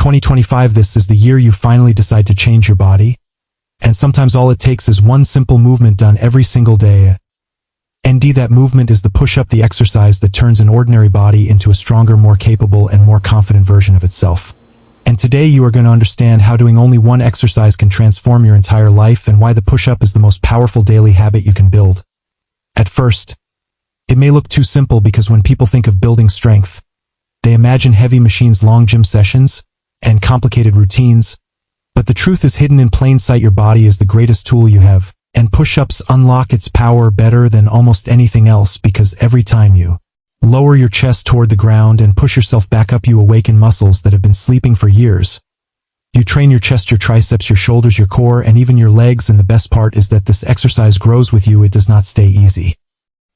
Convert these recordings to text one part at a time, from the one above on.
2025, this is the year you finally decide to change your body. And sometimes all it takes is one simple movement done every single day. And that movement is the push-up, the exercise that turns an ordinary body into a stronger, more capable, and more confident version of itself. And today you are going to understand how doing only one exercise can transform your entire life and why the push-up is the most powerful daily habit you can build. At first, it may look too simple because when people think of building strength, they imagine heavy machines, long gym sessions, and complicated routines. But the truth is hidden in plain sight. Your body is the greatest tool you have, and push-ups unlock its power better than almost anything else because every time you lower your chest toward the ground and push yourself back up, you awaken muscles that have been sleeping for years. You train your chest, your triceps, your shoulders, your core, and even your legs, and the best part is that this exercise grows with you. It does not stay easy.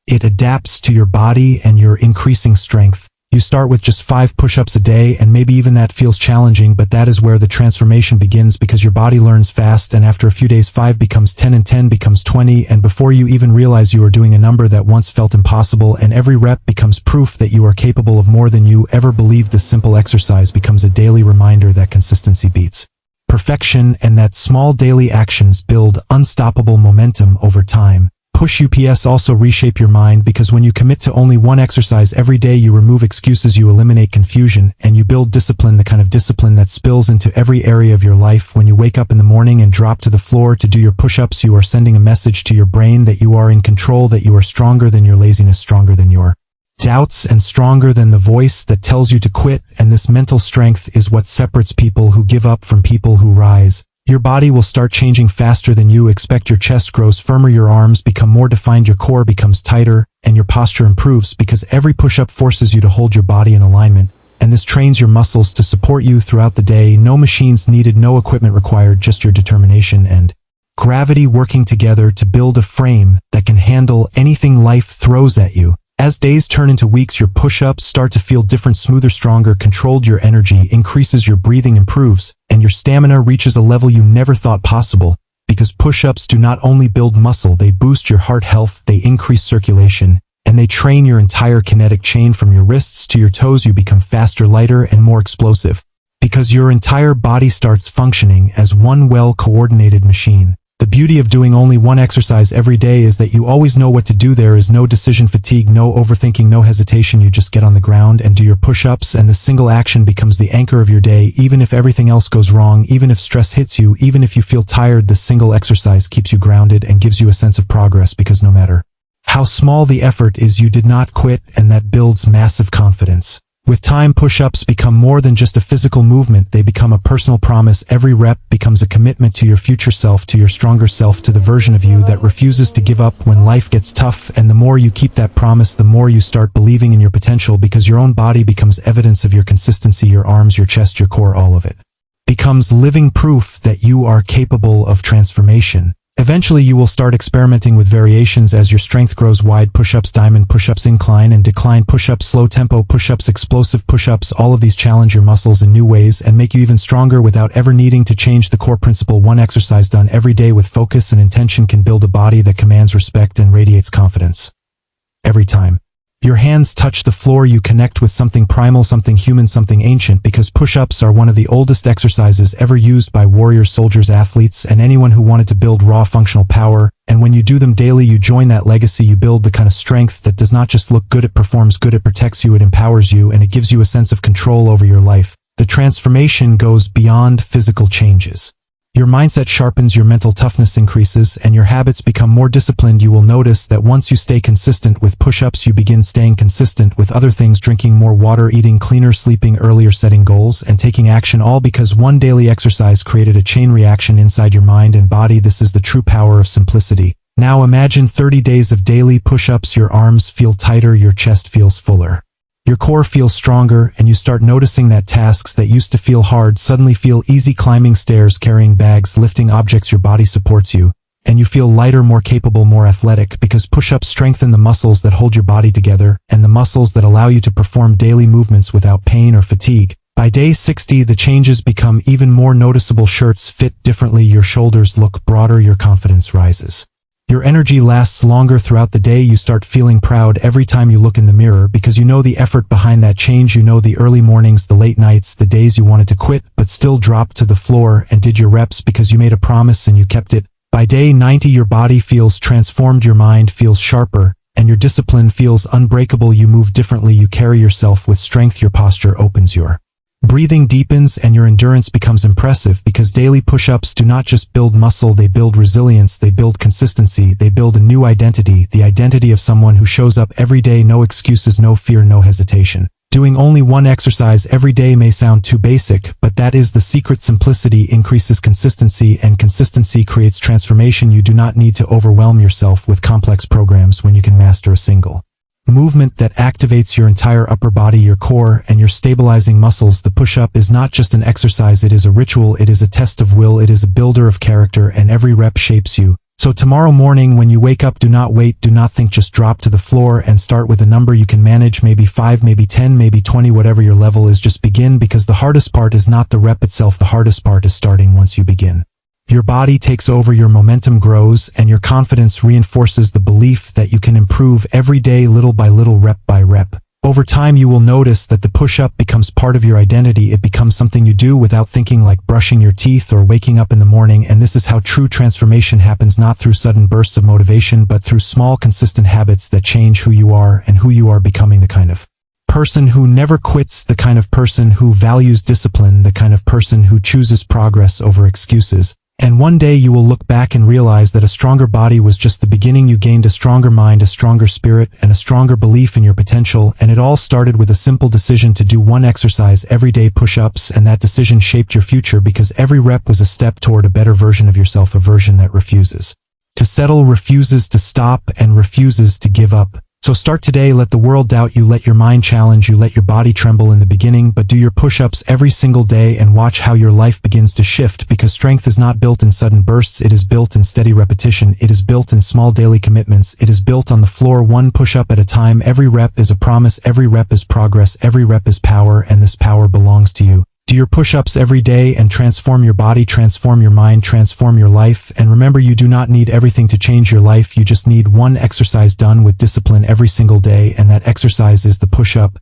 It adapts to your body and your increasing strength. You start with just 5 push-ups a day, and maybe even that feels challenging, but that is where the transformation begins because your body learns fast, and after a few days 5 becomes 10 and 10 becomes 20, and before you even realize you are doing a number that once felt impossible, and every rep becomes proof that you are capable of more than you ever believed. This simple exercise becomes a daily reminder that consistency beats perfection, and that small daily actions build unstoppable momentum over time. Push-ups also reshape your mind because when you commit to only one exercise every day, you remove excuses, you eliminate confusion, and you build discipline, the kind of discipline that spills into every area of your life. When you wake up in the morning and drop to the floor to do your push-ups, you are sending a message to your brain that you are in control, that you are stronger than your laziness, stronger than your doubts, and stronger than the voice that tells you to quit. And this mental strength is what separates people who give up from people who rise. Your body will start changing faster than you expect. Your chest grows firmer, your arms become more defined, your core becomes tighter, and your posture improves because every push-up forces you to hold your body in alignment, and this trains your muscles to support you throughout the day. No machines needed, no equipment required, just your determination and gravity working together to build a frame that can handle anything life throws at you. As days turn into weeks, your push-ups start to feel different, smoother, stronger, controlled. Your energy increases, your breathing improves, and your stamina reaches a level you never thought possible. Because push-ups do not only build muscle, they boost your heart health, they increase circulation, and they train your entire kinetic chain from your wrists to your toes. You become faster, lighter, and more explosive. Because your entire body starts functioning as one well-coordinated machine. The beauty of doing only one exercise every day is that you always know what to do. There is no decision fatigue, no overthinking, no hesitation. You just get on the ground and do your push-ups, and the single action becomes the anchor of your day. Even if everything else goes wrong, even if stress hits you, even if you feel tired, the single exercise keeps you grounded and gives you a sense of progress because no matter how small the effort is, you did not quit, and that builds massive confidence. With time, push-ups become more than just a physical movement. They become a personal promise. Every rep becomes a commitment to your future self, to your stronger self, to the version of you that refuses to give up when life gets tough. And the more you keep that promise, the more you start believing in your potential because your own body becomes evidence of your consistency. Your arms, your chest, your core, all of it becomes living proof that you are capable of transformation. Eventually, you will start experimenting with variations as your strength grows. Wide push-ups, diamond push-ups, incline and decline push-ups, slow tempo push-ups, explosive push-ups. All of these challenge your muscles in new ways and make you even stronger without ever needing to change the core principle. One exercise done every day with focus and intention can build a body that commands respect and radiates confidence. Every time your hands touch the floor, you connect with something primal, something human, something ancient, because push-ups are one of the oldest exercises ever used by warriors, soldiers, athletes, and anyone who wanted to build raw functional power. And when you do them daily, you join that legacy. You build the kind of strength that does not just look good, it performs good, it protects you, it empowers you, and it gives you a sense of control over your life. The transformation goes beyond physical changes. Your mindset sharpens, your mental toughness increases, and your habits become more disciplined. You will notice that once you stay consistent with push-ups, you begin staying consistent with other things, drinking more water, eating cleaner, sleeping earlier, setting goals, and taking action, all because one daily exercise created a chain reaction inside your mind and body. This is the true power of simplicity. Now imagine 30 days of daily push-ups. Your arms feel tighter, your chest feels fuller. Your core feels stronger, and you start noticing that tasks that used to feel hard suddenly feel easy. Climbing stairs, carrying bags, lifting objects, your body supports you, and you feel lighter, more capable, more athletic, because push-ups strengthen the muscles that hold your body together, and the muscles that allow you to perform daily movements without pain or fatigue. By day 60, the changes become even more noticeable. Shirts fit differently, your shoulders look broader, your confidence rises. Your energy lasts longer throughout the day. You start feeling proud every time you look in the mirror because you know the effort behind that change. You know the early mornings, the late nights, the days you wanted to quit but still dropped to the floor and did your reps because you made a promise and you kept it. By day 90, your body feels transformed, your mind feels sharper, and your discipline feels unbreakable. You move differently, you carry yourself with strength, your posture opens, your breathing deepens, and your endurance becomes impressive because daily push-ups do not just build muscle, they build resilience, they build consistency, they build a new identity, the identity of someone who shows up every day, no excuses, no fear, no hesitation. Doing only one exercise every day may sound too basic, but that is the secret. Simplicity increases consistency, and consistency creates transformation. You do not need to overwhelm yourself with complex programs when you can master a single movement that activates your entire upper body, your core, and your stabilizing muscles. The push-up is not just an exercise, it is a ritual, it is a test of will, it is a builder of character, and every rep shapes you. So tomorrow morning when you wake up, do not wait, do not think, just drop to the floor and start with a number you can manage, maybe 5, maybe 10, maybe 20, whatever your level is. Just begin, because the hardest part is not the rep itself, the hardest part is starting. Once you begin, your body takes over, your momentum grows, and your confidence reinforces the belief that you can improve every day, little by little, rep by rep. Over time, you will notice that the push-up becomes part of your identity. It becomes something you do without thinking, like brushing your teeth or waking up in the morning. And this is how true transformation happens, not through sudden bursts of motivation, but through small, consistent habits that change who you are and who you are becoming. The kind of person who never quits, the kind of person who values discipline, the kind of person who chooses progress over excuses. And one day you will look back and realize that a stronger body was just the beginning. You gained a stronger mind, a stronger spirit, and a stronger belief in your potential. And it all started with a simple decision to do one exercise every day, push-ups, and that decision shaped your future, because every rep was a step toward a better version of yourself, a version that refuses to settle, refuses to stop, and refuses to give up. So start today. Let the world doubt you, let your mind challenge you, let your body tremble in the beginning, but do your push-ups every single day and watch how your life begins to shift, because strength is not built in sudden bursts, it is built in steady repetition, it is built in small daily commitments, it is built on the floor, one push-up at a time. Every rep is a promise, every rep is progress, every rep is power, and this power belongs to you. Do your push-ups every day and transform your body, transform your mind, transform your life. And remember, you do not need everything to change your life. You just need one exercise done with discipline every single day, and that exercise is the push-up.